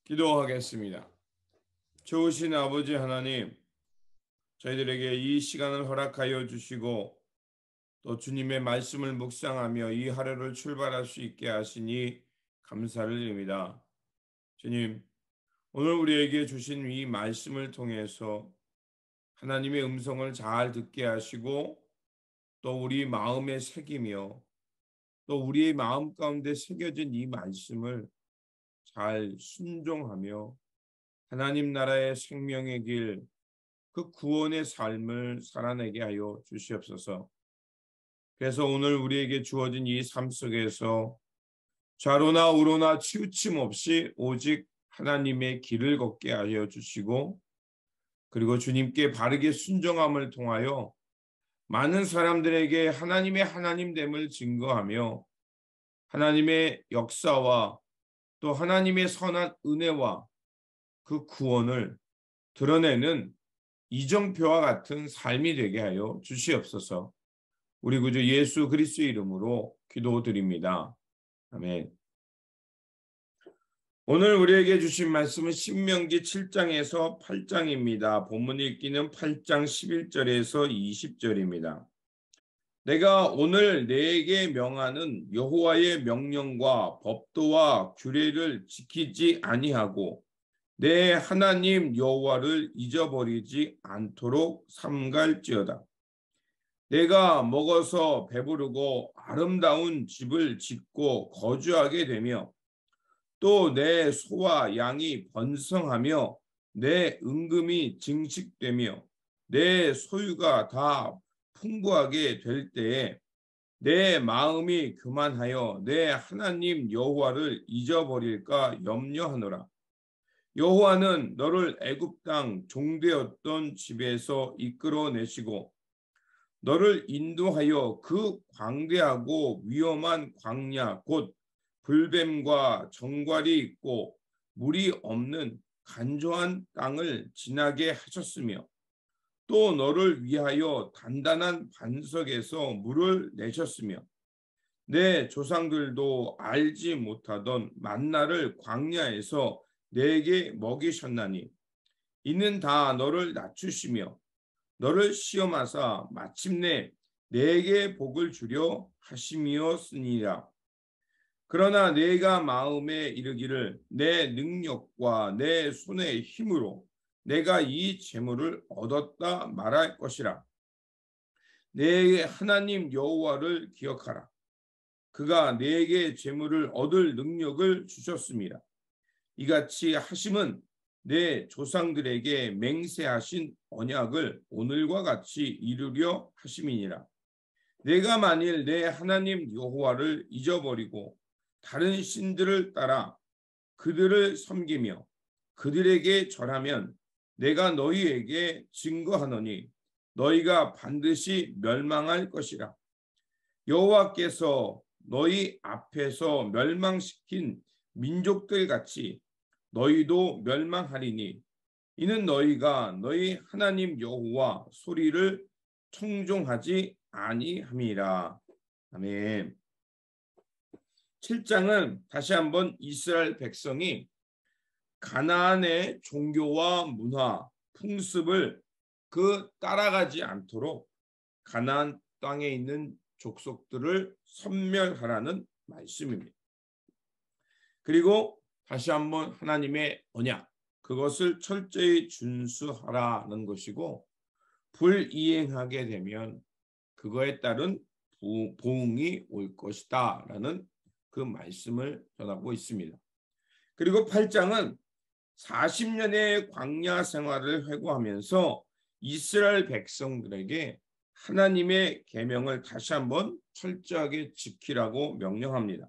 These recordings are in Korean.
기도하겠습니다. 좋으신 아버지 하나님, 저희들에게 이 시간을 허락하여 주시고 또 주님의 말씀을 묵상하며 이 하루를 출발할 수 있게 하시니 감사를 드립니다. 주님, 오늘 우리에게 주신 이 말씀을 통해서 하나님의 음성을 잘 듣게 하시고 또 우리 마음에 새기며 또 우리의 마음 가운데 새겨진 이 말씀을 잘 순종하며 하나님 나라의 생명의 길, 그 구원의 삶을 살아내게 하여 주시옵소서. 그래서 오늘 우리에게 주어진 이 삶 속에서 좌로나 우로나 치우침 없이 오직 하나님의 길을 걷게 하여 주시고, 그리고 주님께 바르게 순종함을 통하여 많은 사람들에게 하나님의 하나님됨을 증거하며 하나님의 역사와 또 하나님의 선한 은혜와 그 구원을 드러내는 이정표와 같은 삶이 되게 하여 주시옵소서. 우리 구주 예수 그리스도의 이름으로 기도드립니다. 아멘. 오늘 우리에게 주신 말씀은 신명기 7장에서 8장입니다. 본문 읽기는 8장 11절에서 20절입니다. 내가 오늘 네게 명하는 여호와의 명령과 법도와 규례를 지키지 아니하고 내 하나님 여호와를 잊어버리지 않도록 삼갈지어다. 내가 먹어서 배부르고 아름다운 집을 짓고 거주하게 되며 또 내 소와 양이 번성하며 내 은금이 증식되며 내 소유가 다 풍부하게 될 때에 내 마음이 교만하여 내 하나님 여호와를 잊어버릴까 염려하노라. 여호와는 너를 애굽 땅 종되었던 집에서 이끌어내시고 너를 인도하여 그 광대하고 위험한 광야 곧 불뱀과 정갈이 있고 물이 없는 간조한 땅을 지나게 하셨으며 또 너를 위하여 단단한 반석에서 물을 내셨으며 내 조상들도 알지 못하던 만나를 광야에서 내게 먹이셨나니 이는 다 너를 낮추시며 너를 시험하사 마침내 내게 복을 주려 하심이었으니라. 그러나 내가 마음에 이르기를 내 능력과 내 손의 힘으로 내가 이 재물을 얻었다 말할 것이라. 내 하나님 여호와를 기억하라. 그가 내게 재물을 얻을 능력을 주셨습니다. 이같이 하심은 내 조상들에게 맹세하신 언약을 오늘과 같이 이루려 하심이니라. 내가 만일 내 하나님 여호와를 잊어버리고 다른 신들을 따라 그들을 섬기며 그들에게 절하면 내가 너희에게 증거하노니 너희가 반드시 멸망할 것이라. 여호와께서 너희 앞에서 멸망시킨 민족들 같이 너희도 멸망하리니 이는 너희가 너희 하나님 여호와 소리를 청종하지 아니함이라. 아멘. 7장은 다시 한번 이스라엘 백성이 가나안의 종교와 문화, 풍습을 따라가지 않도록 가나안 땅에 있는 족속들을 섬멸하라는 말씀입니다. 그리고 다시 한번 하나님의 언약, 그것을 철저히 준수하라는 것이고 불이행하게 되면 그거에 따른 보응이 올 것이다 라는 그 말씀을 전하고 있습니다. 그리고 8장은 40년의 광야 생활을 회고하면서 이스라엘 백성들에게 하나님의 계명을 다시 한번 철저하게 지키라고 명령합니다.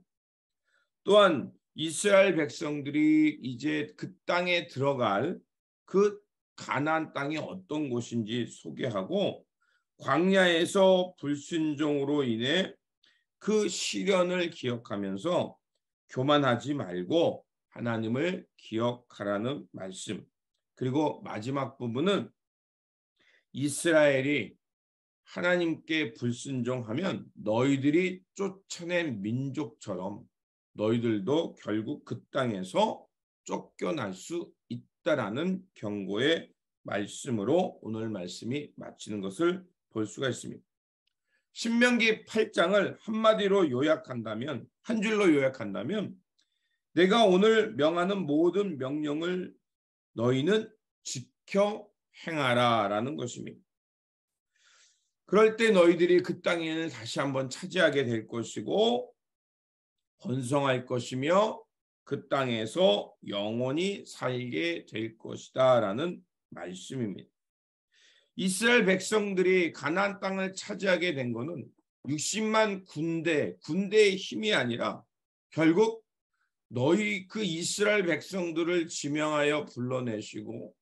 또한 이스라엘 백성들이 이제 그 땅에 들어갈 그 가나안 땅이 어떤 곳인지 소개하고 광야에서 불순종으로 인해 그 시련을 기억하면서 교만하지 말고 하나님을 기억하라는 말씀. 그리고 마지막 부분은 이스라엘이 하나님께 불순종하면 너희들이 쫓아낸 민족처럼 너희들도 결국 그 땅에서 쫓겨날 수 있다라는 경고의 말씀으로 오늘 말씀이 마치는 것을 볼 수가 있습니다. 신명기 8장을 한마디로 요약한다면, 한 줄로 요약한다면, 내가 오늘 명하는 모든 명령을 너희는 지켜 행하라 라는 것입니다. 그럴 때 너희들이 그 땅을 다시 한번 차지하게 될 것이고 번성할 것이며 그 땅에서 영원히 살게 될 것이다 라는 말씀입니다. 이스라엘 백성들이 가나안 땅을 차지하게 된 것은 60만 군대의 힘이 아니라 결국 너희 그 이스라엘 백성들을 지명하여 불러내시고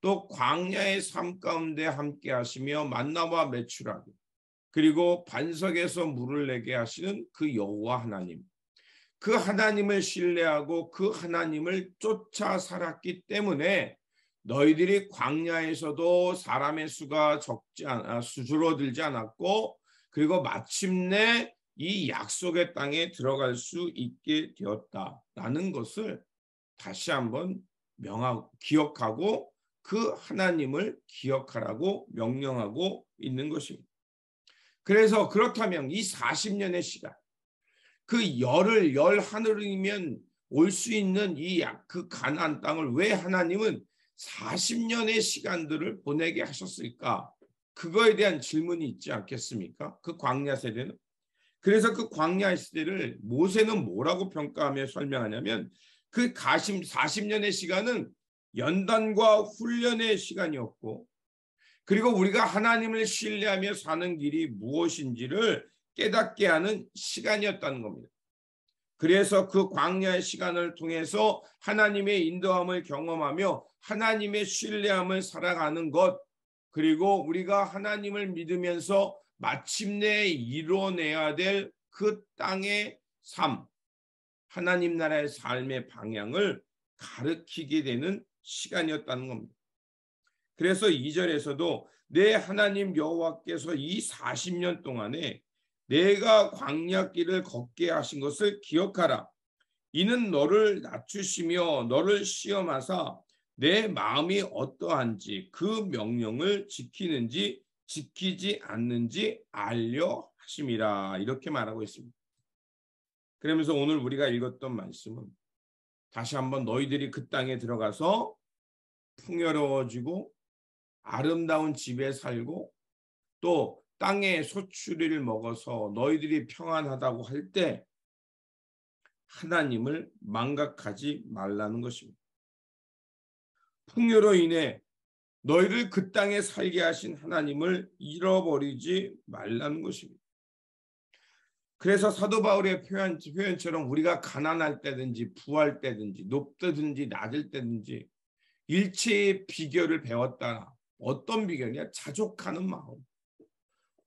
또 광야의 삶 가운데 함께 하시며 만나와 메추라기 그리고 반석에서 물을 내게 하시는 그 여호와 하나님, 그 하나님을 신뢰하고 그 하나님을 쫓아 살았기 때문에 너희들이 광야에서도 사람의 수가 줄어들지 않았고 그리고 마침내 이 약속의 땅에 들어갈 수 있게 되었다라는 것을 다시 한번 기억하고 그 하나님을 기억하라고 명령하고 있는 것입니다. 그래서 그렇다면 이 40년의 시간, 그 열 하늘이면 올 수 있는 그 가나안 땅을 왜 하나님은 40년의 시간들을 보내게 하셨을까? 그거에 대한 질문이 있지 않겠습니까? 그 광야 세대는. 그래서 그 광야 시대를 모세는 뭐라고 평가하며 설명하냐면 그 40년의 시간은 연단과 훈련의 시간이었고 그리고 우리가 하나님을 신뢰하며 사는 길이 무엇인지를 깨닫게 하는 시간이었다는 겁니다. 그래서 그 광야의 시간을 통해서 하나님의 인도함을 경험하며 하나님의 신뢰함을 살아가는 것, 그리고 우리가 하나님을 믿으면서 마침내 이뤄내야 될 그 땅의 삶, 하나님 나라의 삶의 방향을 가르치게 되는 시간이었다는 겁니다. 그래서 2절에서도 내 하나님 여호와께서 이 40년 동안에 내가 광야길을 걷게 하신 것을 기억하라. 이는 너를 낮추시며 너를 시험하사 내 마음이 어떠한지 그 명령을 지키는지 지키지 않는지 알려 하심이라. 이렇게 말하고 있습니다. 그러면서 오늘 우리가 읽었던 말씀은 다시 한번 너희들이 그 땅에 들어가서 풍요로워지고 아름다운 집에 살고 또 땅의 소출을 먹어서 너희들이 평안하다고 할 때 하나님을 망각하지 말라는 것입니다. 풍요로 인해 너희를 그 땅에 살게 하신 하나님을 잃어버리지 말라는 것입니다. 그래서 사도 바울의 표현처럼 우리가 가난할 때든지 부할 때든지 높든지 낮을 때든지 일체의 비결을 배웠다. 어떤 비결이냐? 자족하는 마음.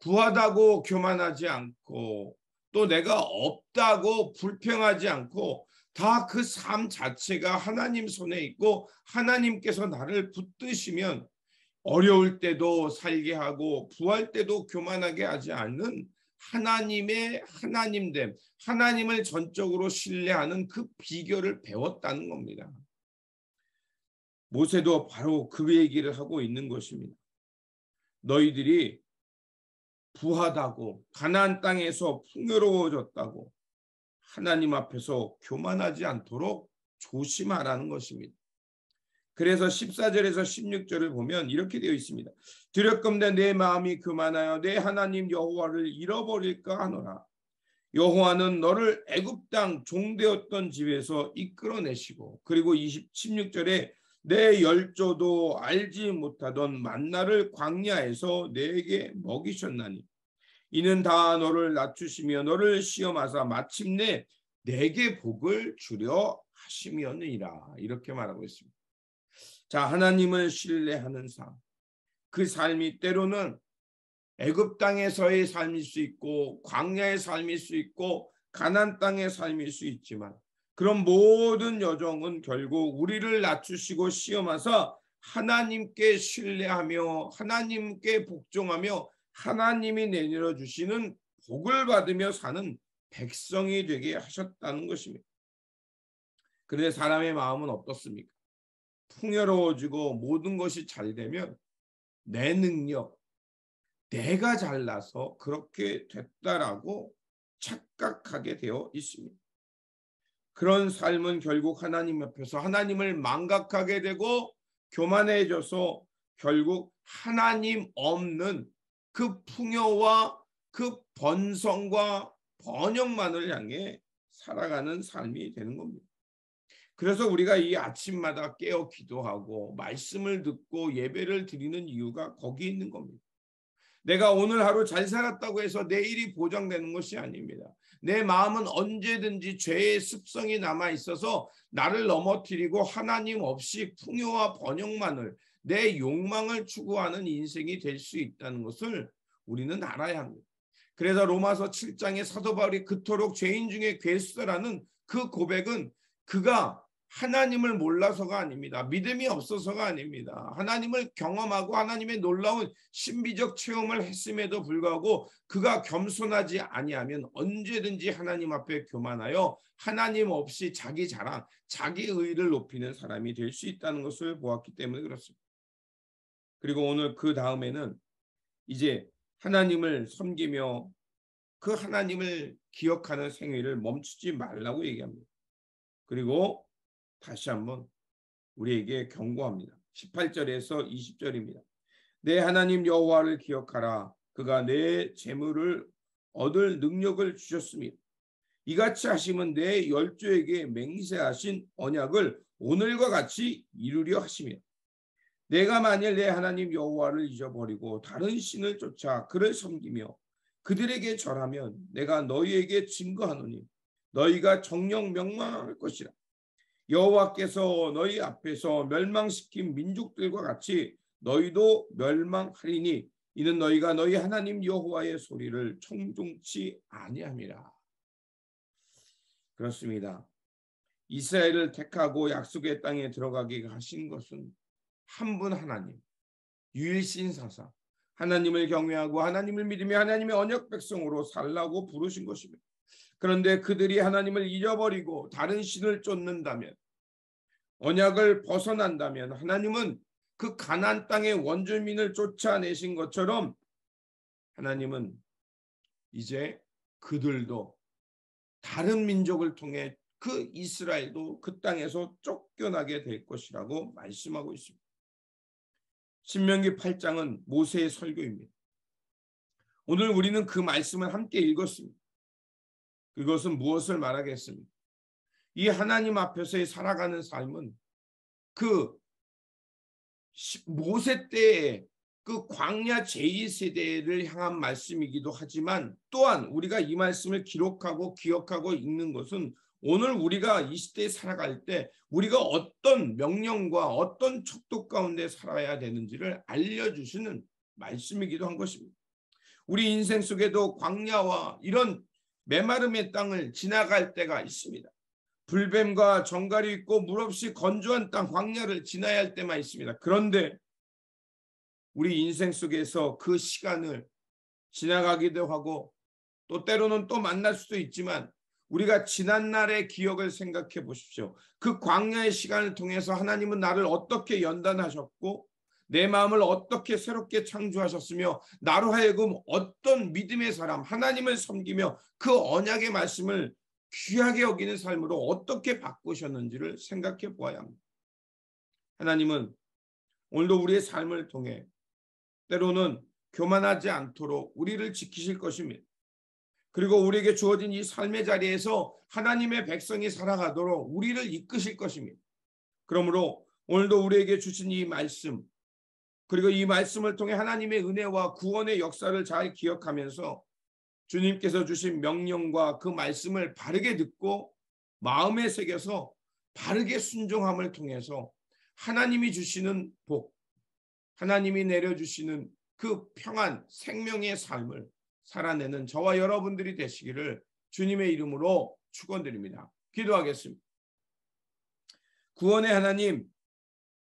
부하다고 교만하지 않고 또 내가 없다고 불평하지 않고 다 그 삶 자체가 하나님 손에 있고 하나님께서 나를 붙드시면 어려울 때도 살게 하고 부할 때도 교만하게 하지 않는 하나님의 하나님됨, 하나님을 전적으로 신뢰하는 그 비결을 배웠다는 겁니다. 모세도 바로 그 얘기를 하고 있는 것입니다. 너희들이 부하다고 가나안 땅에서 풍요로워졌다고 하나님 앞에서 교만하지 않도록 조심하라는 것입니다. 그래서 14절에서 16절을 보면 이렇게 되어 있습니다. 두렵건대 내 마음이 교만하여 내 하나님 여호와를 잃어버릴까 하노라. 여호와는 너를 애굽 땅 종되었던 집에서 이끌어내시고 그리고 16절에 내 열조도 알지 못하던 만나를 광야에서 내게 먹이셨나니 이는 다 너를 낮추시며 너를 시험하사 마침내 내게 복을 주려 하심이었느니라. 이렇게 말하고 있습니다. 자, 하나님을 신뢰하는 삶, 그 삶이 때로는 애굽 땅에서의 삶일 수 있고 광야의 삶일 수 있고 가나안 땅의 삶일 수 있지만 그런 모든 여정은 결국 우리를 낮추시고 시험하사 하나님께 신뢰하며 하나님께 복종하며 하나님이 내려 주시는 복을 받으며 사는 백성이 되게 하셨다는 것입니다. 그런데 사람의 마음은 어떻습니까? 풍요로워지고 모든 것이 잘 되면 내 능력, 내가 잘나서 그렇게 됐다라고 착각하게 되어 있습니다. 그런 삶은 결국 하나님 앞에서 하나님을 망각하게 되고 교만해져서 결국 하나님 없는 그 풍요와 그 번성과 번영만을 향해 살아가는 삶이 되는 겁니다. 그래서 우리가 이 아침마다 깨어 기도하고 말씀을 듣고 예배를 드리는 이유가 거기 있는 겁니다. 내가 오늘 하루 잘 살았다고 해서 내일이 보장되는 것이 아닙니다. 내 마음은 언제든지 죄의 습성이 남아 있어서 나를 넘어뜨리고 하나님 없이 풍요와 번영만을 내 욕망을 추구하는 인생이 될 수 있다는 것을 우리는 알아야 합니다. 그래서 로마서 7장의 사도 바울이 그토록 죄인 중에 괴수라는 그 고백은 그가 하나님을 몰라서가 아닙니다. 믿음이 없어서가 아닙니다. 하나님을 경험하고 하나님의 놀라운 신비적 체험을 했음에도 불구하고 그가 겸손하지 아니하면 언제든지 하나님 앞에 교만하여 하나님 없이 자기 자랑, 자기 의의를 높이는 사람이 될 수 있다는 것을 보았기 때문에 그렇습니다. 그리고 오늘 그 다음에는 이제 하나님을 섬기며 그 하나님을 기억하는 생애를 멈추지 말라고 얘기합니다. 그리고 다시 한번 우리에게 경고합니다. 18절에서 20절입니다. 내 하나님 여호와를 기억하라. 그가 내 재물을 얻을 능력을 주셨습니다. 이같이 하심은 내 열조에게 맹세하신 언약을 오늘과 같이 이루려 하시며 내가 만일 내 하나님 여호와를 잊어버리고 다른 신을 쫓아 그를 섬기며 그들에게 절하면 내가 너희에게 증거하노니 너희가 정녕 멸망할 것이라. 여호와께서 너희 앞에서 멸망시킨 민족들과 같이 너희도 멸망하리니 이는 너희가 너희 하나님 여호와의 소리를 청종치 아니함이라. 그렇습니다. 이스라엘을 택하고 약속의 땅에 들어가게 하신 것은 한 분 하나님, 유일신 사사, 하나님을 경외하고 하나님을 믿으며 하나님의 언약 백성으로 살라고 부르신 것입니다. 그런데 그들이 하나님을 잊어버리고 다른 신을 쫓는다면, 언약을 벗어난다면 하나님은 그 가나안 땅의 원주민을 쫓아내신 것처럼 하나님은 이제 그들도 다른 민족을 통해 그 이스라엘도 그 땅에서 쫓겨나게 될 것이라고 말씀하고 있습니다. 신명기 8장은 모세의 설교입니다. 오늘 우리는 그 말씀을 함께 읽었습니다. 그것은 무엇을 말하겠습니까? 이 하나님 앞에서의 살아가는 삶은 그 모세 때의 그 광야 제2세대를 향한 말씀이기도 하지만 또한 우리가 이 말씀을 기록하고 기억하고 읽는 것은 오늘 우리가 이 시대에 살아갈 때 우리가 어떤 명령과 어떤 척도 가운데 살아야 되는지를 알려주시는 말씀이기도 한 것입니다. 우리 인생 속에도 광야와 이런 메마름의 땅을 지나갈 때가 있습니다. 불뱀과 정갈이 있고 물 없이 건조한 땅 광야를 지나야 할 때만 있습니다. 그런데 우리 인생 속에서 그 시간을 지나가기도 하고 또 때로는 또 만날 수도 있지만 우리가 지난날의 기억을 생각해 보십시오. 그 광야의 시간을 통해서 하나님은 나를 어떻게 연단하셨고 내 마음을 어떻게 새롭게 창조하셨으며 나로 하여금 어떤 믿음의 사람 하나님을 섬기며 그 언약의 말씀을 귀하게 여기는 삶으로 어떻게 바꾸셨는지를 생각해 보아야 합니다. 하나님은 오늘도 우리의 삶을 통해 때로는 교만하지 않도록 우리를 지키실 것입니다. 그리고 우리에게 주어진 이 삶의 자리에서 하나님의 백성이 살아가도록 우리를 이끄실 것입니다. 그러므로 오늘도 우리에게 주신 이 말씀 그리고 이 말씀을 통해 하나님의 은혜와 구원의 역사를 잘 기억하면서 주님께서 주신 명령과 그 말씀을 바르게 듣고 마음에 새겨서 바르게 순종함을 통해서 하나님이 주시는 복, 하나님이 내려주시는 그 평안, 생명의 삶을 살아내는 저와 여러분들이 되시기를 주님의 이름으로 축원드립니다. 기도하겠습니다. 구원의 하나님,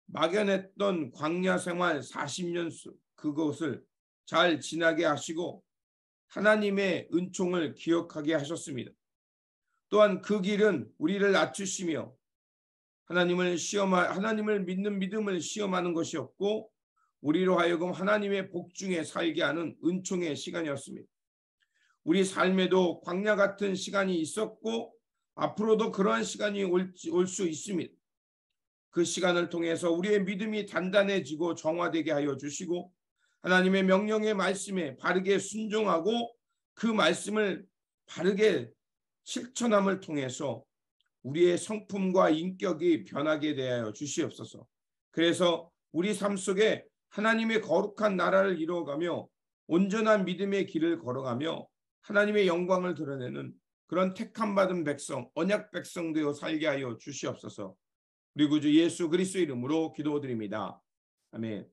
막연했던 광야 생활 40년 그것을 잘 지나게 하시고 하나님의 은총을 기억하게 하셨습니다. 또한 그 길은 우리를 낮추시며 하나님을 믿는 믿음을 시험하는 것이었고 우리로 하여금 하나님의 복 중에 살게 하는 은총의 시간이었습니다. 우리 삶에도 광야 같은 시간이 있었고 앞으로도 그러한 시간이 올 수 있습니다. 그 시간을 통해서 우리의 믿음이 단단해지고 정화되게 하여 주시고 하나님의 명령의 말씀에 바르게 순종하고 그 말씀을 바르게 실천함을 통해서 우리의 성품과 인격이 변하게 되어 주시옵소서. 그래서 우리 삶 속에 하나님의 거룩한 나라를 이루어가며 온전한 믿음의 길을 걸어가며 하나님의 영광을 드러내는 그런 택함받은 백성, 언약 백성 되어 살게 하여 주시옵소서. 우리 구주 예수 그리스도 이름으로 기도드립니다. 아멘.